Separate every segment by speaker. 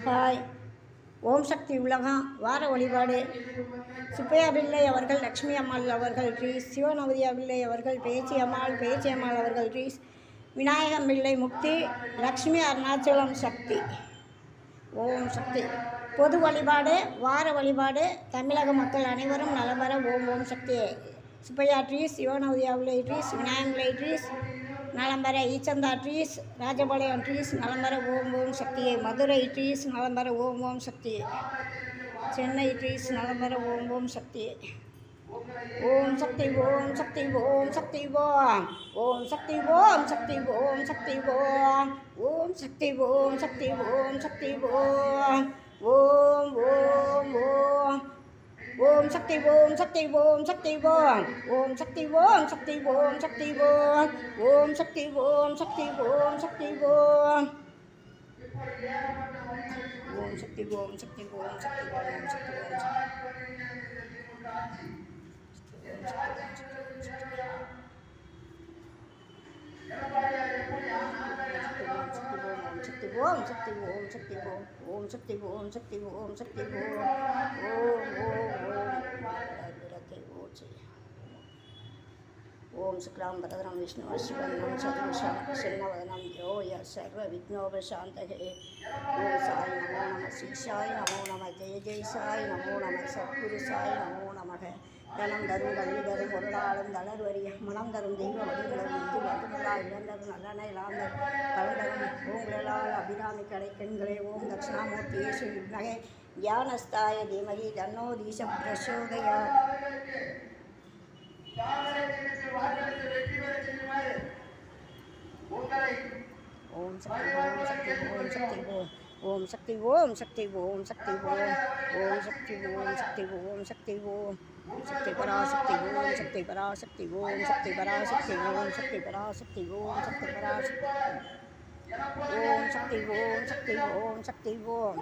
Speaker 1: Hi. ஓம் சக்தி உலகம் வார வழிபாடு. சுப்பையா பிள்ளை அவர்கள், லக்ஷ்மி அம்மாள் அவர்கள் ட்ரீஸ், சிவநவதியா பிள்ளை அவர்கள், பேச்சி அம்மாள் அவர்கள் ட்ரீஸ், விநாயகம் பிள்ளை முக்தி, லக்ஷ்மி அருணாச்சலம் சக்தி. ஓம் சக்தி. பொது வழிபாடு, வார வழிபாடு. தமிழக மக்கள் அனைவரும் நலம்பெற ஓம் ஓம் சக்தி. சுப்பையா ட்ரீஸ், சிவநவதியா பிள்ளை ட்ரீஸ், விநாயகம் பிள்ளை trees நலம்பெற, Eechantha trees, Rajapalayam trees நலம்பெற ஓம் ஓம் சக்தியே. மதுரை ட்ரீஸ் நலம்பெற ஓம் ஓம் சக்தியே. சென்னை ட்ரீஸ் நலம்பெற ஓம் ஓம் சக்தியே. ஓம் சக்தி ஓம் சக்தி ஓம் சக்தி ஓம் ஓம் சக்தி ஓம் சக்தி ஓம் சக்தி ஓம் ஓம் சக்தி ஓம் சக்தி ஓம் சக்தி ஓம் ஓம் ஓம் ஓம் ஓம் சக்தி ஓம் சக்தி ஓம் சக்தி ஓம் ஓம் சக்தி ஓம் சக்தி ஓம் சக்தி ஓம் ஓம் சக்தி ஓம் சக்தி ஓம் சக்தி ஓம் ஓம் சக்தி ஓம் சக்தி ஓம் சக்தி ஓம் சக்தி ஓம் சக்தி ஓம் சக்தி ஓம் ஓம் சக்தி ஓம் சக்தி ஓம் சக்தி ஓம் ஓம் ஓம் சுக்லாம் பரதரம் விஷ்ணு சிவனம் சதுர்ஷம் சின்னவதனம் யோய சர்வ விக்னோபசாந்தகே. ஓம் சாய் நமோ நம ஸ்ரீசாய் நமோ நம ஜெய ஜெய் சாய் நமோ நம சத்குரு சாய் நமோ நமக. தனம் தரும் கல்வி தரும் பொருளாளும் தளர்வரிய மனம் தரும் தெய்வ வழிகளும் இந்து வகுமலா இழந்தரும் நல்லன இழந்தர் கலந்தரும் ஓங்களால் அபிராமி கடை பெண்களே. ஓம் தட்சிணாமூர்த்தி இயேசு வித்மகே ஞானஸ்தாய தீமகி தன்னோ தீச பிரசோதயா. ஓம் சக்தி ஓம் சக்தி ஓம் சக்தி ஓம் ஓம் சக்தி ஓம் சக்தி ஓம் சக்தி ஓம் ஓம் சக்தி ஓம் சக்தி ஓம் சக்தி ஓம் சக்தி பராசக்தி ஓம் சக்தி பராசக்தி ஓம் சக்தி பராசக்தி ஓம் சக்தி பராசக்தி ஓம் சக்தி பராசக்தி ஓம் சக்தி ஓம் சக்தி ஓம் சக்தி ஓம்.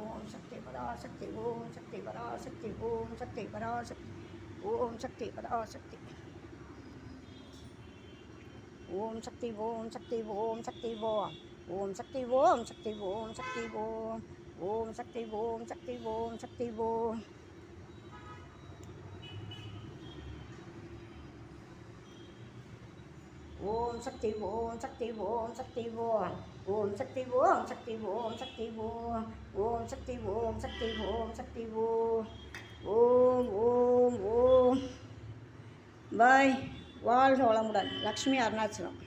Speaker 1: ஓம் சக்தி பராசக்தி ஓம் சக்தி பராசக்தி ஓம் சக்தி பராசக்தி ஓம் சக்தி பராசக்தி ஓம் சக்தி ஓம் சக்தி ஓம் சக்தி ஓம் ஓம் சக்தி ஓம் சக்தி ஓம் சக்தி ஓம் ஓம் சக்தி ஓம் சக்தி ஓம் சக்தி ஓம். ஓம் சக்தி ஓம் சக்தி ஓம் சக்தி ஓம் ஓம் சக்தி ஓம் சக்தி ஓம் சக்தி ஓம் ஓம் சக்தி ஓம் சக்தி ஓம் சக்தி ஓம் ஓம் ஓம் ஓம். பாய். வாழ்க வளமுடன். லக்ஷ்மி அருணாச்சலம்.